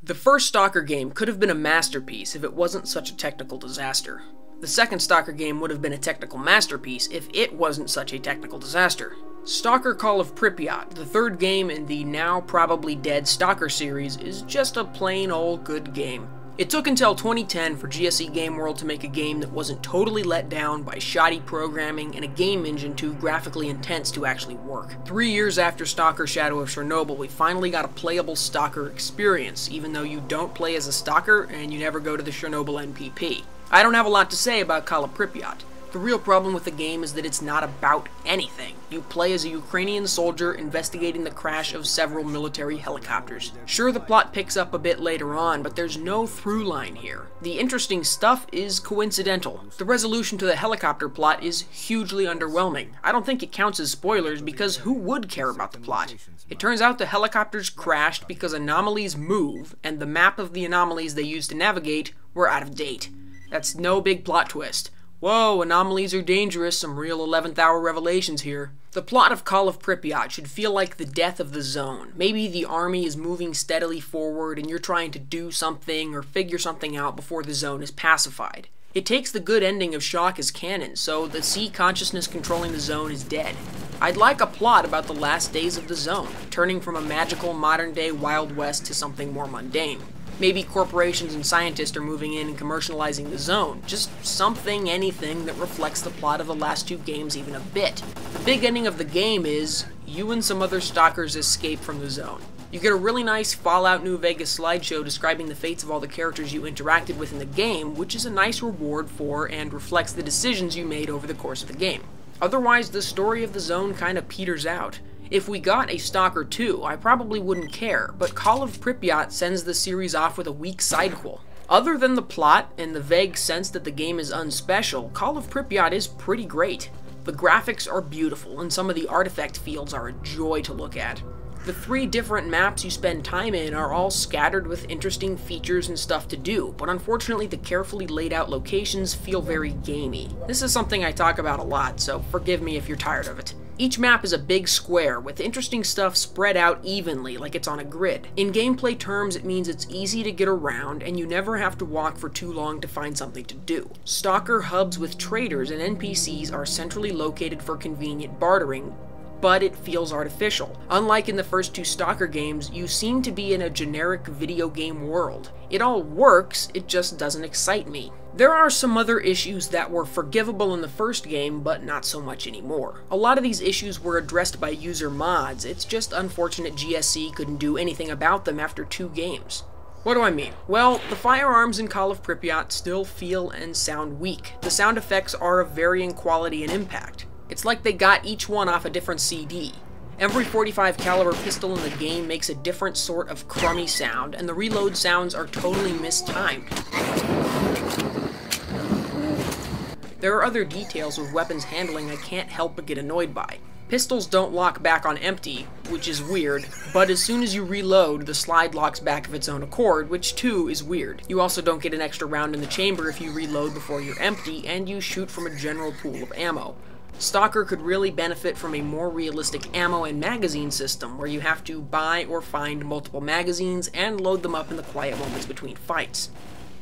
The first Stalker game could have been a masterpiece if it wasn't such a technical disaster. The second Stalker game would have been a technical masterpiece if it wasn't such a technical disaster. Stalker Call of Pripyat, the third game in the now probably dead Stalker series, is just a plain old good game. It took until 2010 for GSE Game World to make a game that wasn't totally let down by shoddy programming and a game engine too graphically intense to actually work. 3 years after Stalker Shadow of Chernobyl, we finally got a playable Stalker experience, even though you don't play as a Stalker and you never go to the Chernobyl NPP. I don't have a lot to say about Call of Pripyat. The real problem with the game is that it's not about anything. You play as a Ukrainian soldier investigating the crash of several military helicopters. Sure, the plot picks up a bit later on, but there's no through line here. The interesting stuff is coincidental. The resolution to the helicopter plot is hugely underwhelming. I don't think it counts as spoilers because who would care about the plot? It turns out the helicopters crashed because anomalies move, and the map of the anomalies they used to navigate were out of date. That's no big plot twist. Whoa, anomalies are dangerous, some real 11th hour revelations here. The plot of Call of Pripyat should feel like the death of the zone. Maybe the army is moving steadily forward and you're trying to do something or figure something out before the zone is pacified. It takes the good ending of Shock as canon, so the sea consciousness controlling the zone is dead. I'd like a plot about the last days of the zone, turning from a magical modern-day Wild West to something more mundane. Maybe corporations and scientists are moving in and commercializing the zone. Just something, anything that reflects the plot of the last two games even a bit. The big ending of the game is, you and some other stalkers escape from the zone. You get a really nice Fallout New Vegas slideshow describing the fates of all the characters you interacted with in the game, which is a nice reward for and reflects the decisions you made over the course of the game. Otherwise, the story of the zone kinda peters out. If we got a Stalker 2, I probably wouldn't care, but Call of Pripyat sends the series off with a weak sidequel. Other than the plot and the vague sense that the game is unspecial, Call of Pripyat is pretty great. The graphics are beautiful, and some of the artifact fields are a joy to look at. The 3 different maps you spend time in are all scattered with interesting features and stuff to do, but unfortunately the carefully laid out locations feel very gamey. This is something I talk about a lot, so forgive me if you're tired of it. Each map is a big square, with interesting stuff spread out evenly, like it's on a grid. In gameplay terms, it means it's easy to get around, and you never have to walk for too long to find something to do. Stalker hubs with traders and NPCs are centrally located for convenient bartering, but it feels artificial. Unlike in the first 2 Stalker games, you seem to be in a generic video game world. It all works, it just doesn't excite me. There are some other issues that were forgivable in the first game, but not so much anymore. A lot of these issues were addressed by user mods, it's just unfortunate GSC couldn't do anything about them after 2 games. What do I mean? Well, the firearms in Call of Pripyat still feel and sound weak. The sound effects are of varying quality and impact. It's like they got each one off a different CD. Every .45 caliber pistol in the game makes a different sort of crummy sound, and the reload sounds are totally mistimed. There are other details with weapons handling I can't help but get annoyed by. Pistols don't lock back on empty, which is weird, but as soon as you reload, the slide locks back of its own accord, which too is weird. You also don't get an extra round in the chamber if you reload before you're empty, and you shoot from a general pool of ammo. Stalker could really benefit from a more realistic ammo and magazine system, where you have to buy or find multiple magazines and load them up in the quiet moments between fights.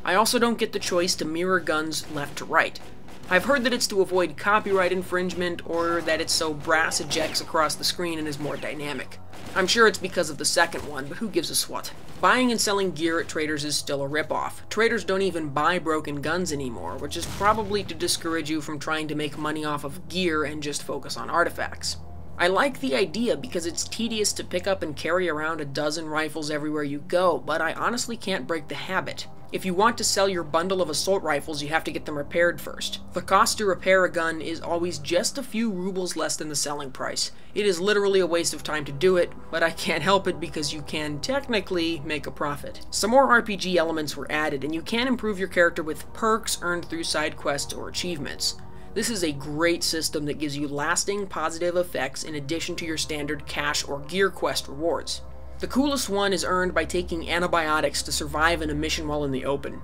I also don't get the choice to mirror guns left to right. I've heard that it's to avoid copyright infringement, or that it's so brass ejects across the screen and is more dynamic. I'm sure it's because of the second one, but who gives a swat? Buying and selling gear at traders is still a ripoff. Traders don't even buy broken guns anymore, which is probably to discourage you from trying to make money off of gear and just focus on artifacts. I like the idea because it's tedious to pick up and carry around a dozen rifles everywhere you go, but I honestly can't break the habit. If you want to sell your bundle of assault rifles, you have to get them repaired first. The cost to repair a gun is always just a few rubles less than the selling price. It is literally a waste of time to do it, but I can't help it because you can technically make a profit. Some more RPG elements were added, and you can improve your character with perks earned through side quests or achievements. This is a great system that gives you lasting positive effects in addition to your standard cash or gear quest rewards. The coolest one is earned by taking antibiotics to survive in a mission while in the open.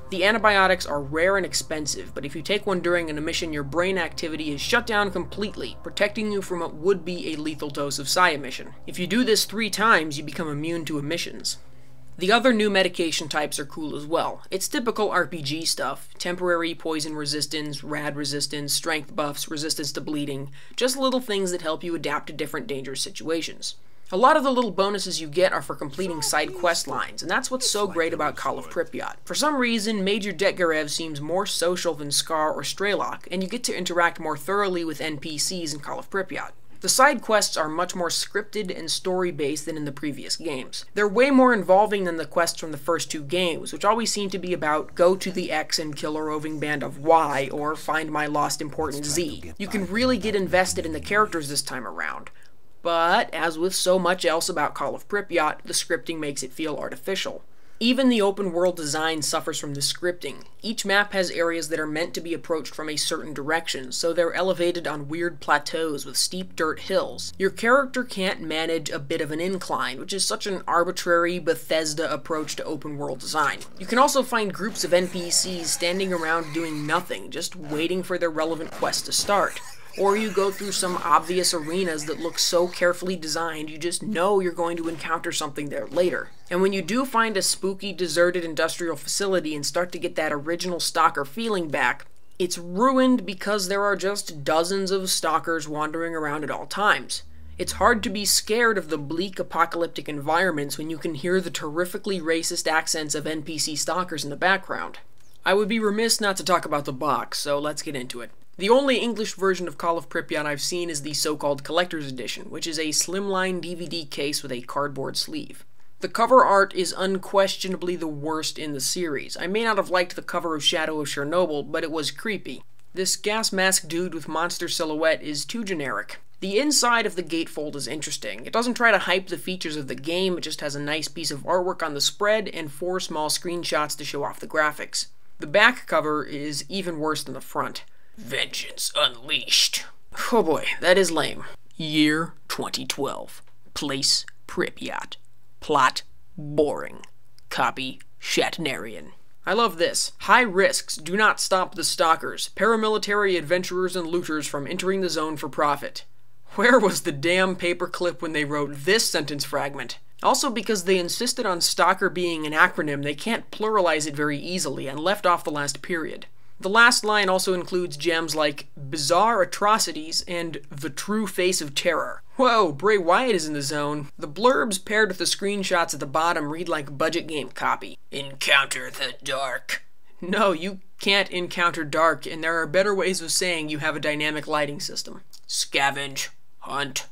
The antibiotics are rare and expensive, but if you take one during an emission, your brain activity is shut down completely, protecting you from what would be a lethal dose of psi emission. If you do this 3 times, you become immune to emissions. The other new medication types are cool as well. It's typical RPG stuff: temporary poison resistance, rad resistance, strength buffs, resistance to bleeding, just little things that help you adapt to different dangerous situations. A lot of the little bonuses you get are for completing side quest lines, and that's what's so great about Call of Pripyat. For some reason, Major Detgarev seems more social than Scar or Strelok, and you get to interact more thoroughly with NPCs in Call of Pripyat. The side quests are much more scripted and story-based than in the previous games. They're way more involving than the quests from the first two games, which always seem to be about go to the X and kill a roving band of Y, or find my lost important Z. You can really get invested in the characters this time around. But, as with so much else about Call of Pripyat, the scripting makes it feel artificial. Even the open world design suffers from the scripting. Each map has areas that are meant to be approached from a certain direction, so they're elevated on weird plateaus with steep dirt hills. Your character can't manage a bit of an incline, which is such an arbitrary Bethesda approach to open world design. You can also find groups of NPCs standing around doing nothing, just waiting for their relevant quest to start. Or you go through some obvious arenas that look so carefully designed you just know you're going to encounter something there later. And when you do find a spooky, deserted industrial facility and start to get that original Stalker feeling back, it's ruined because there are just dozens of stalkers wandering around at all times. It's hard to be scared of the bleak apocalyptic environments when you can hear the terrifically racist accents of NPC stalkers in the background. I would be remiss not to talk about the box, so let's get into it. The only English version of Call of Pripyat I've seen is the so-called Collector's Edition, which is a slimline DVD case with a cardboard sleeve. The cover art is unquestionably the worst in the series. I may not have liked the cover of Shadow of Chernobyl, but it was creepy. This gas mask dude with monster silhouette is too generic. The inside of the gatefold is interesting. It doesn't try to hype the features of the game, it just has a nice piece of artwork on the spread and 4 small screenshots to show off the graphics. The back cover is even worse than the front. Vengeance Unleashed. Oh boy, that is lame. Year 2012. Place Pripyat. Plot boring. Copy Shatnerian. I love this. High risks do not stop the stalkers, paramilitary adventurers and looters from entering the zone for profit. Where was the damn paperclip when they wrote this sentence fragment? Also, because they insisted on stalker being an acronym, they can't pluralize it very easily and left off the last period. The last line also includes gems like bizarre atrocities and the true face of terror. Whoa, Bray Wyatt is in the zone. The blurbs paired with the screenshots at the bottom read like budget game copy. Encounter the dark. No, you can't encounter dark, and there are better ways of saying you have a dynamic lighting system. Scavenge, hunt,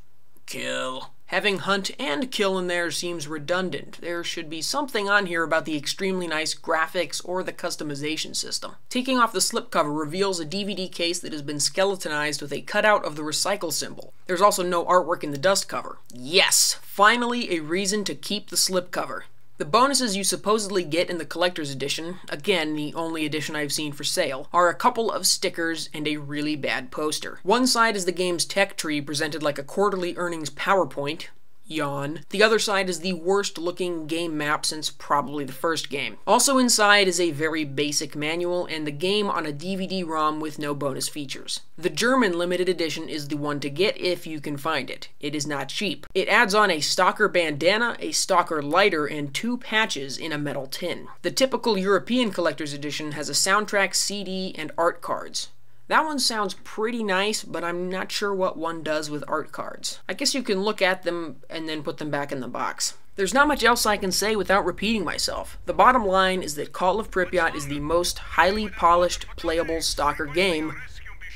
kill. Having hunt and kill in there seems redundant. There should be something on here about the extremely nice graphics or the customization system. Taking off the slipcover reveals a DVD case that has been skeletonized with a cutout of the recycle symbol. There's also no artwork in the dust cover. Yes, finally a reason to keep the slipcover. The bonuses you supposedly get in the Collector's Edition, again the only edition I've seen for sale, are a couple of stickers and a really bad poster. One side is the game's tech tree presented like a quarterly earnings PowerPoint. Yawn. The other side is the worst looking game map since probably the first game. Also inside is a very basic manual and the game on a DVD-ROM with no bonus features. The German limited edition is the one to get if you can find it. It is not cheap. It adds on a Stalker bandana, a Stalker lighter, and 2 patches in a metal tin. The typical European Collector's Edition has a soundtrack, CD, and art cards. That one sounds pretty nice, but I'm not sure what one does with art cards. I guess you can look at them and then put them back in the box. There's not much else I can say without repeating myself. The bottom line is that Call of Pripyat is the most highly polished, playable Stalker game,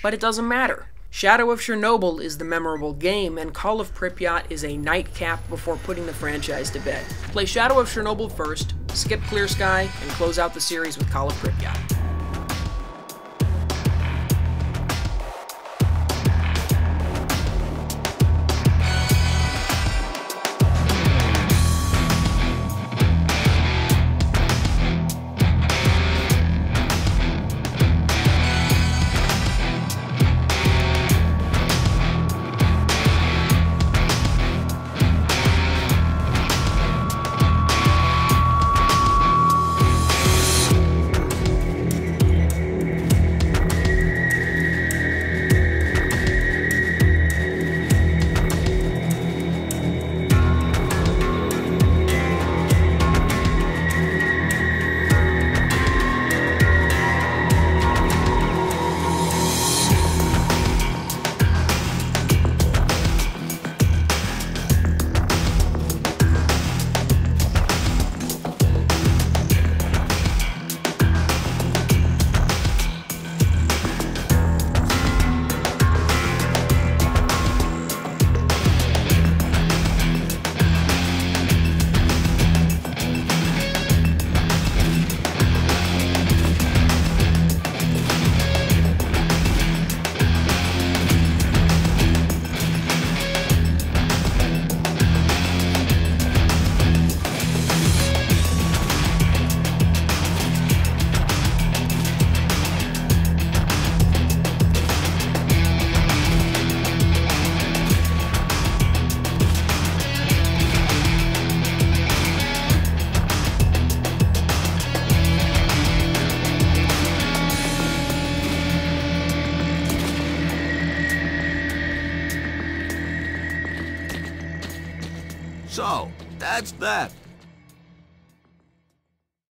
but it doesn't matter. Shadow of Chernobyl is the memorable game, and Call of Pripyat is a nightcap before putting the franchise to bed. Play Shadow of Chernobyl first, skip Clear Sky, and close out the series with Call of Pripyat. So, that's that.